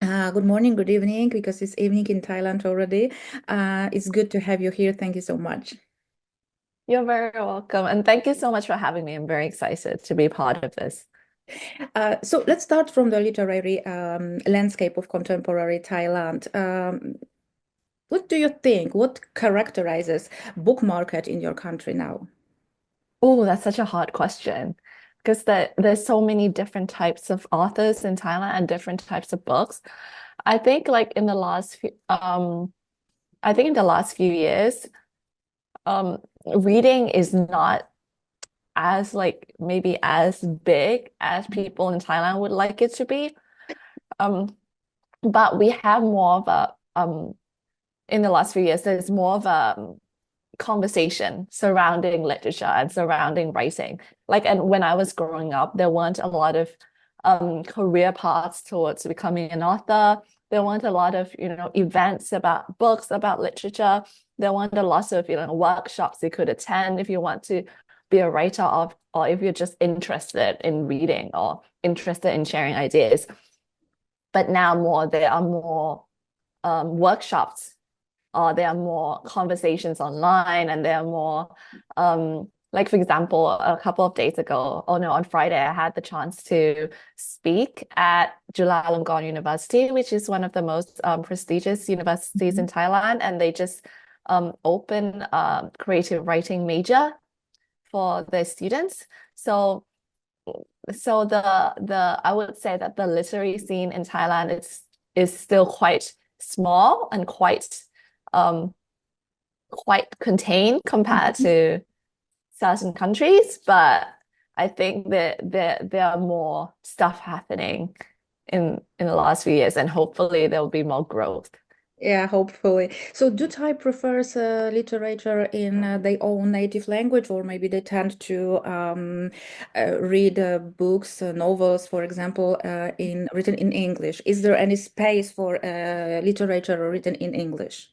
Good morning, good evening, because it's evening in Thailand already. It's good to have you here. Thank you so much. You're very welcome. And thank you so much for having me. I'm very excited to be part of this. So let's start from the literary landscape of contemporary Thailand. What do you think? What characterizes book market in your country now? Oh, that's such a hard question because there's so many different types of authors in Thailand and different types of books. I think like in the last few I think in the last few years, reading is not as like maybe as big as people in Thailand would like it to be. Um, but we have more of a in the last few years, there's more of a conversation surrounding literature and surrounding writing. Like, and when I was growing up, there weren't a lot of career paths towards becoming an author. There weren't a lot of, events about books, about literature. There weren't a lot of, workshops you could attend if you want to be a writer of, or if you're just interested in reading or interested in sharing ideas. But now there are more workshops there are more conversations online and there are more like for example a couple of days ago oh no on Friday I had the chance to speak at Chulalongkorn University, which is one of the most prestigious universities in Thailand, and they just opened a creative writing major for their students. So I would say that the literary scene in Thailand is still quite small and um, quite contained compared to certain countries, but I think that there are more stuff happening in the last few years, and hopefully there will be more growth. Yeah, hopefully. So, do Thai prefers literature in their own native language, or maybe they tend to read books, novels, for example, in written in English? Is there any space for literature written in English?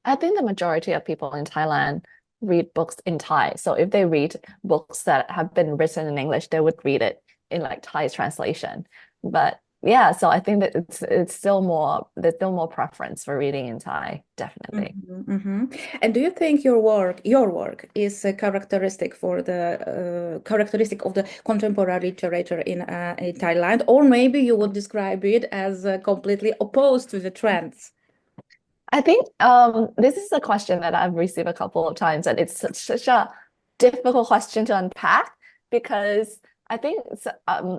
I think the majority of people in Thailand read books in Thai. So if they read books that have been written in English, they would read it in like Thai translation. But yeah, so I think that it's still more there's still more preference for reading in Thai, definitely. And do you think your work is a characteristic for the characteristic of the contemporary literature in Thailand, or maybe you would describe it as completely opposed to the trends? I think this is a question that I've received a couple of times, and it's such a difficult question to unpack because I think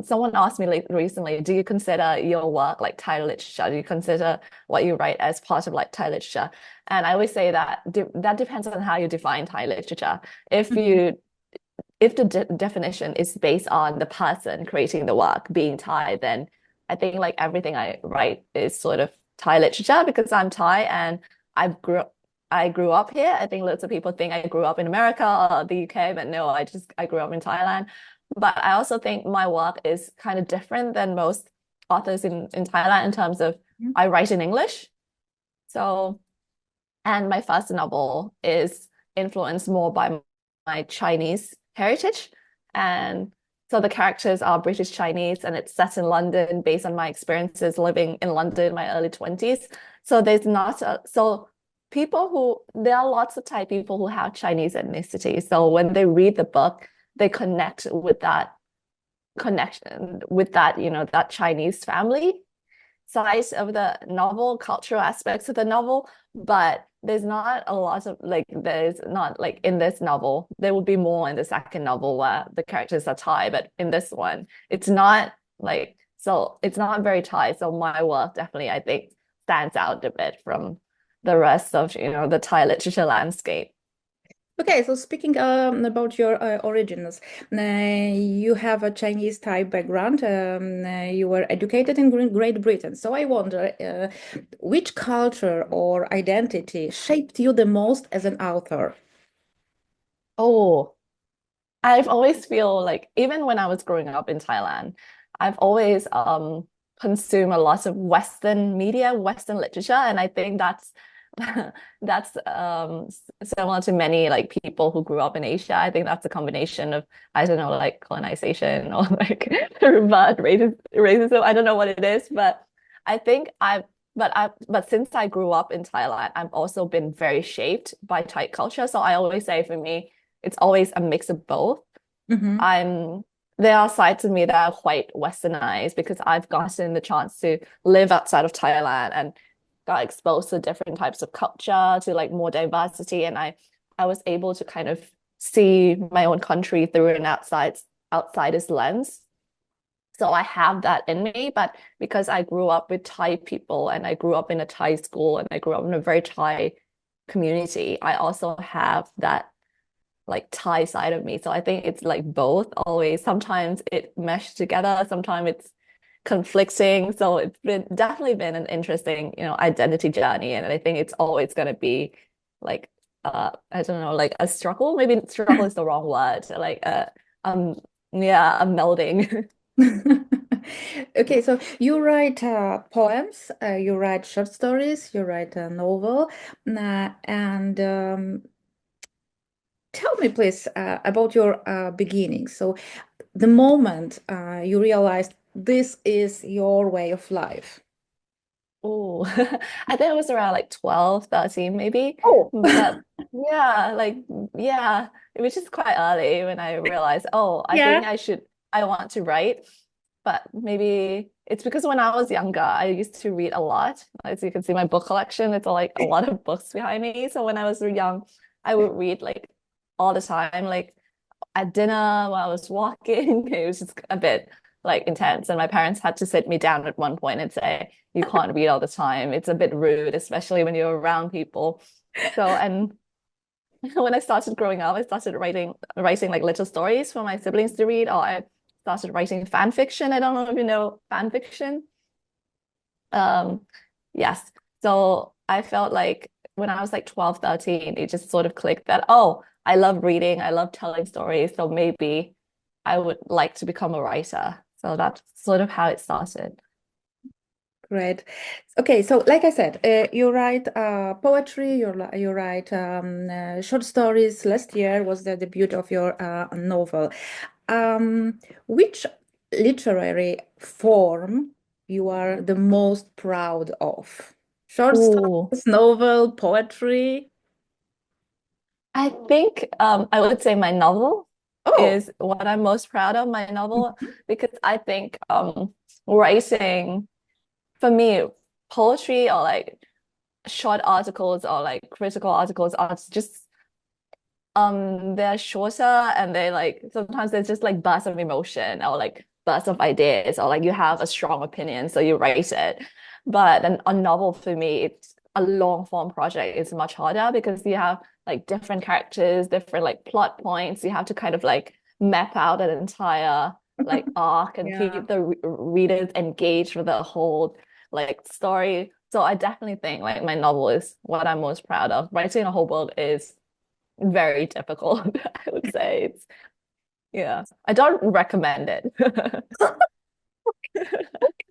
someone asked me like recently, do you consider your work like Thai literature? Do you consider what you write as part of like Thai literature? And I always say that that depends on how you define Thai literature. If Mhm. you if the definition is based on the person creating the work being Thai, then I think like everything I write is sort of Thai literature because I'm Thai and I grew up here. I think lots of people think I grew up in America or the UK, but no, I grew up in Thailand. But I also think my work is kind of different than most authors in Thailand in terms of I write in English. So, and my first novel is influenced more by my Chinese heritage. And so the characters are British Chinese and it's set in London based on my experiences living in London in my early 20s. So there's not so there are lots of Thai people who have Chinese ethnicity. So when they read the book, they connect with that connection with that, that Chinese family side of the novel, cultural aspects of the novel, but there's not like in this novel, there will be more in the second novel where the characters are Thai, but in this one, it's not like, so it's not very Thai. So my work definitely, I think, stands out a bit from the rest of, the Thai literature landscape. Okay, so speaking about your origins, you have a Chinese Thai background. You were educated in Great Britain. So I wonder, which culture or identity shaped you the most as an author? Oh, I've always feel like even when I was growing up in Thailand, I've always consumed a lot of Western media, Western literature, and I think that's that's similar to many like people who grew up in Asia. I think that's a combination of I don't know like colonization or like revert racism. I don't know what it is, but I think but since I grew up in Thailand, I've also been very shaped by Thai culture. So I always say for me, it's always a mix of both. Mm-hmm. I'm There are sides of me that are quite westernized because I've gotten the chance to live outside of Thailand and got exposed to different types of culture, to like more diversity, and I was able to kind of see my own country through an outsider's lens. So I have that in me, but because I grew up with Thai people and I grew up in a Thai school and I grew up in a very Thai community, I also have that like Thai side of me. So I think it's like both always. Sometimes it meshed together, sometimes it's conflicting. So it's been definitely been an interesting, identity journey. And I think it's always gonna be like I don't know, like a struggle. Maybe struggle is the wrong word. Like yeah, a melding. Okay, so you write poems, you write short stories, you write a novel, and tell me, please, about your beginnings. So, the moment you realized this is your way of life. Oh, I think it was around like 12, 13, maybe. Oh, But yeah, yeah, which is quite early when I realized, oh, yeah. I want to write. But maybe it's because when I was younger, I used to read a lot. As you can see, my book collection, it's like a lot of books behind me. So when I was young, I would read like all the time, like at dinner while I was walking. It was just a bit like intense. And my parents had to sit me down at one point and say, you can't read all the time. It's a bit rude, especially when you're around people. So, and when I started growing up, I started writing like little stories for my siblings to read, or I started writing fan fiction. I don't know if you know fan fiction. Um, yes. So I felt like when I was like 12, 13, it just sort of clicked that, oh, I love reading, I love telling stories. So maybe I would like to become a writer. So that's sort of how it started. Great. Okay, so like I said, you write poetry, you write short stories. Last year was the debut of your novel. Which literary form you are the most proud of? Short Ooh. stories, novel, poetry? I think I would say my novel Oh, is what I'm most proud of, my novel, because I think writing for me, poetry or like short articles or like critical articles are just they're shorter and they like sometimes there's just like bursts of emotion or like bursts of ideas or like you have a strong opinion so you write it. But a novel for me, it's a long form project. It's much harder because you have like different characters, different like plot points. You have to kind of like map out an entire like arc and yeah. keep the readers engaged with the whole like story. So I definitely think like my novel is what I'm most proud of. Writing a whole book is very difficult, I would say. Yeah, I don't recommend it.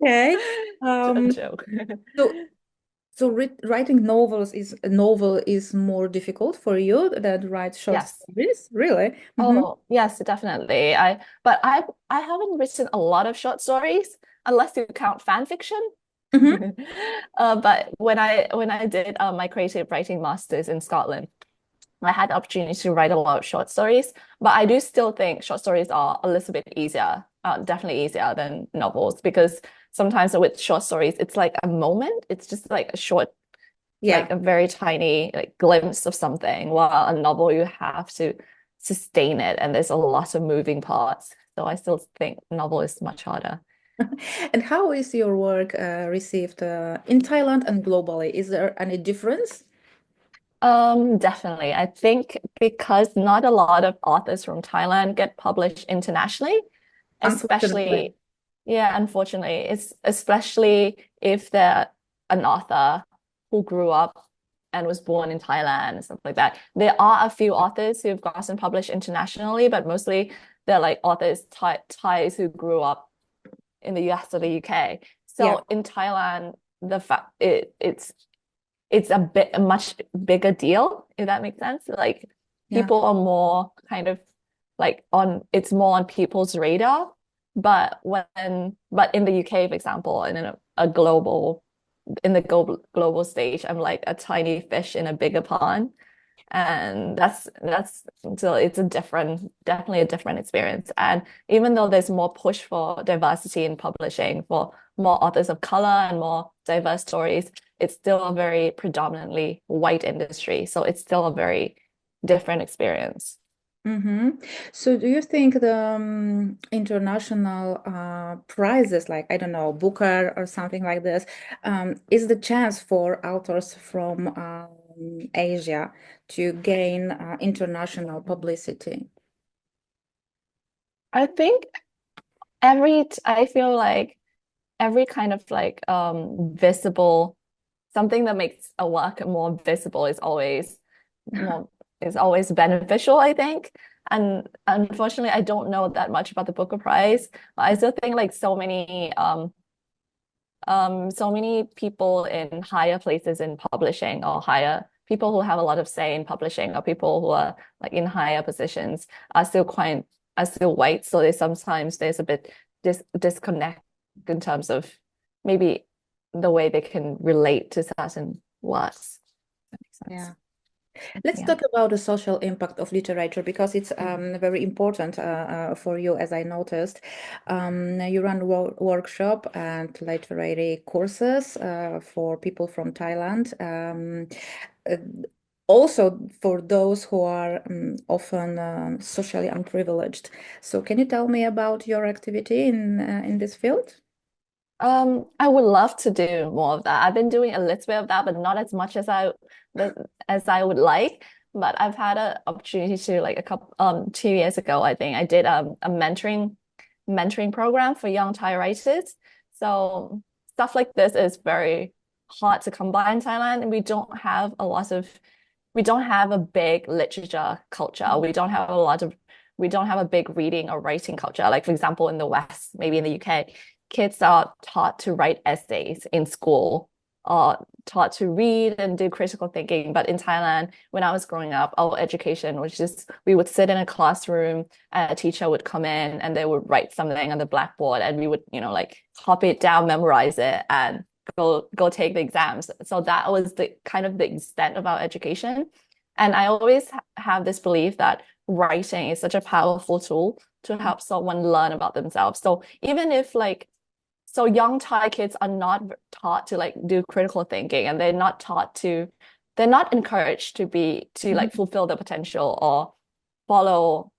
Okay. A Um, joke. so writing novels is a novel is more difficult for you than write short Yes. stories, really? Mm-hmm. Oh, yes, definitely. But I haven't written a lot of short stories unless you count fan fiction. Mm-hmm. But when I did my creative writing masters in Scotland, I had the opportunity to write a lot of short stories, but I do still think short stories are a little bit easier, definitely easier than novels because sometimes with short stories, it's like a moment. It's just like a short, Yeah. like a very tiny like glimpse of something, while a novel you have to sustain it and there's a lot of moving parts. So I still think novel is much harder. And how is your work received in Thailand and globally? Is there any difference? Definitely. I think because not a lot of authors from Thailand get published internationally, Unfortunately. especially, yeah, unfortunately, it's especially if they're an author who grew up and was born in Thailand and stuff like that. There are a few authors who've gotten published internationally, but mostly they're like authors Thais who grew up in the US or the UK. Yeah. So in Thailand, the fact it's a much bigger deal, if that makes sense. Like Yeah. people are more kind of like it's more on people's radar. But in the UK, for example, and a global in the global stage. I'm like a tiny fish in a bigger pond. And that's so it's definitely a different experience. And even though there's more push for diversity in publishing, for more authors of color and more diverse stories, it's still a very predominantly white industry. So it's still a very different experience. So do you think the international prizes, like, I don't know, Booker or something like this, is the chance for authors from Asia to gain international publicity? I think I feel like every kind of like visible something that makes a work more visible more is always beneficial, I think. And unfortunately, I don't know that much about the Booker Prize, but I still think like so many people in higher places in publishing or higher people who have a lot of say in publishing or people who are like in higher positions are still white. So there's a bit disconnect in terms of maybe the way they can relate to certain works. That makes sense. Yeah. Let's talk about the social impact of literature because it's very important for you, as I noticed. You run workshop and literary courses for people from Thailand. Uh, Also for those who are often socially unprivileged. So can you tell me about your activity in this field? I would love to do more of that. I've been doing a little bit of that, but not as much as I would like. But I've had an opportunity to like a couple 2 years ago, I think I did a mentoring program for young Thai writers. So stuff like this is very hard to come by in Thailand, and we don't have a big literature culture. We don't have a big reading or writing culture. Like for example, in the West, maybe in the UK, kids are taught to write essays in school or taught to read and do critical thinking. But in Thailand, when I was growing up, our education was just we would sit in a classroom and a teacher would come in and they would write something on the blackboard and we would, like copy it down, memorize it, and go take the exams. So that was the kind of the extent of our education. And I always have this belief that writing is such a powerful tool to help someone learn about themselves. So even if so young Thai kids are not taught to like do critical thinking and they're not encouraged to like fulfill their potential or follow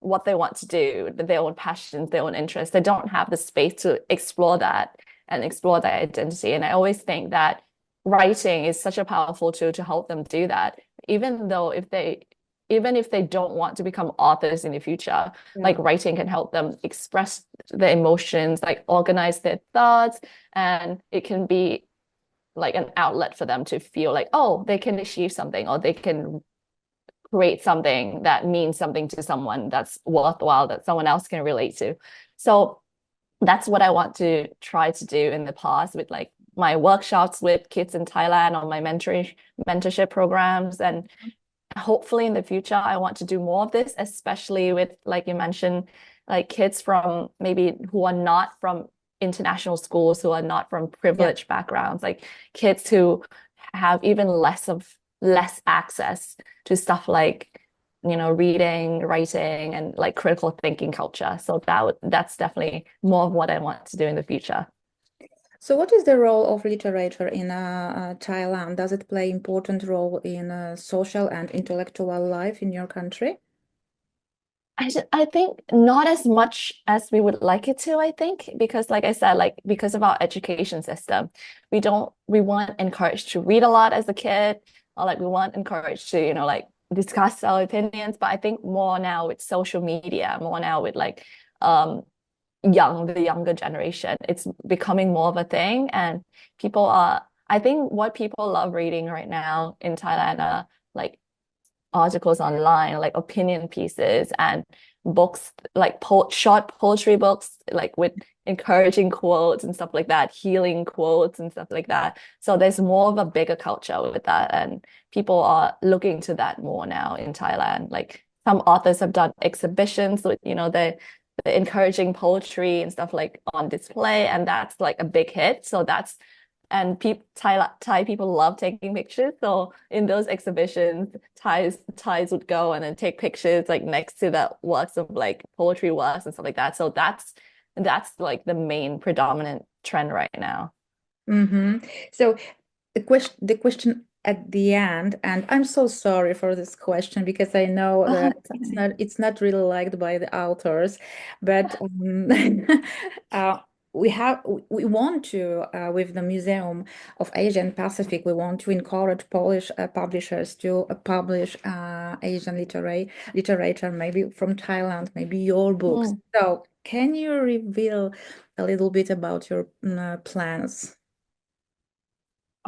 what they want to do, their own passions, their own interests. They don't have the space to explore that and explore their identity. And I always think that writing is such a powerful tool to help them do that, even if they don't want to become authors in the future, like writing can help them express their emotions, like organize their thoughts, and it can be like an outlet for them to feel like, oh, they can achieve something or they can create something that means something to someone that's worthwhile, that someone else can relate to. So that's what I want to try to do in the past with like my workshops with kids in Thailand or my mentorship programs. And hopefully in the future, I want to do more of this, especially with, like you mentioned, like kids from maybe who are not from international schools, who are not from privileged backgrounds, like kids who have even less access to stuff like, reading, writing, and like critical thinking culture. So that's definitely more of what I want to do in the future. So what is the role of literature in Thailand? Does it play important role in social and intellectual life in your country? I think not as much as we would like it to, I think, because like I said, like because of our education system, we weren't encouraged to read a lot as a kid, or like we weren't encouraged to, like discuss our opinions. But I think more now with social media, more now with like the younger generation, it's becoming more of a thing. And I think what people love reading right now in Thailand are like articles online, like opinion pieces and books, like short poetry books, like with encouraging quotes and stuff like that, healing quotes and stuff like that. So there's more of a bigger culture with that, and people are looking to that more now in Thailand. Like some authors have done exhibitions with, the encouraging poetry and stuff like on display, and that's like a big hit. So that's and Thai people love taking pictures. So in those exhibitions, Thais would go and then take pictures like next to the works of like poetry works and stuff like that. So that's like the main predominant trend right now. So the question at the end, and I'm so sorry for this question because I know that it's not really liked by the authors, but uh, we want to with the Museum of Asia and Pacific, we want to encourage Polish publishers to publish Asian literature, maybe from Thailand, maybe your books. Mm. So can you reveal a little bit about your plans?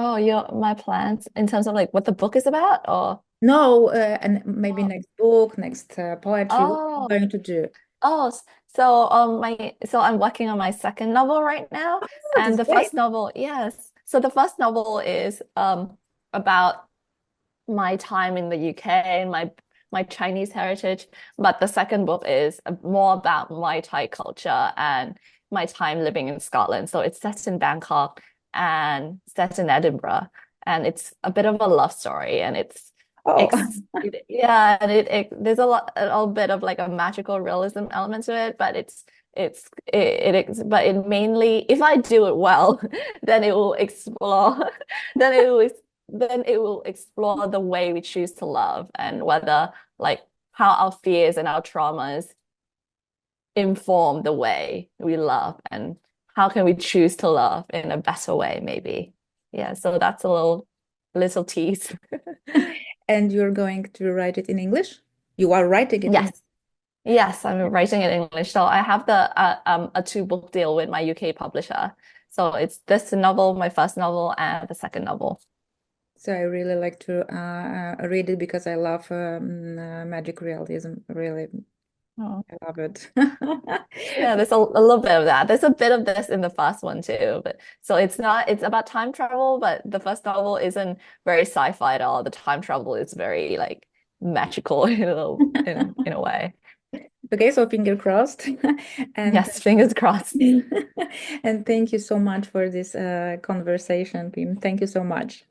Oh, my plans in terms of like what the book is about, or No, and maybe oh, next book, next poetry, what are you oh, going to do? so I'm working on my second novel right now, Oh, and that's the great. first novel, yes. So the first novel is about my time in the UK and my Chinese heritage, but the second book is more about my Thai culture and my time living in Scotland. So it's set in Bangkok and set in Edinburgh, and it's a bit of a love story, and Oh, yeah, and there's a bit of like a magical realism element to it, but but it mainly, if I do it well, then it will explore, then it will then it will explore the way we choose to love and whether like how our fears and our traumas inform the way we love and how can we choose to love in a better way, maybe. Yeah, so that's a little tease. and you're going to write it in English? You are writing it in. Yes. Yes, I'm writing in English. So I have a two-book deal with my UK publisher. So it's this novel, my first novel, and the second novel. So I really like to read it because I love magic realism. Really, Oh. I love it. Yeah, there's a little bit of that. There's a bit of this in the first one too, but so it's about time travel, but the first novel isn't very sci-fi at all. The time travel is very like magical in a way. Okay, so finger crossed. And Yes, fingers crossed. and thank you so much for this conversation, Pim. Thank you so much.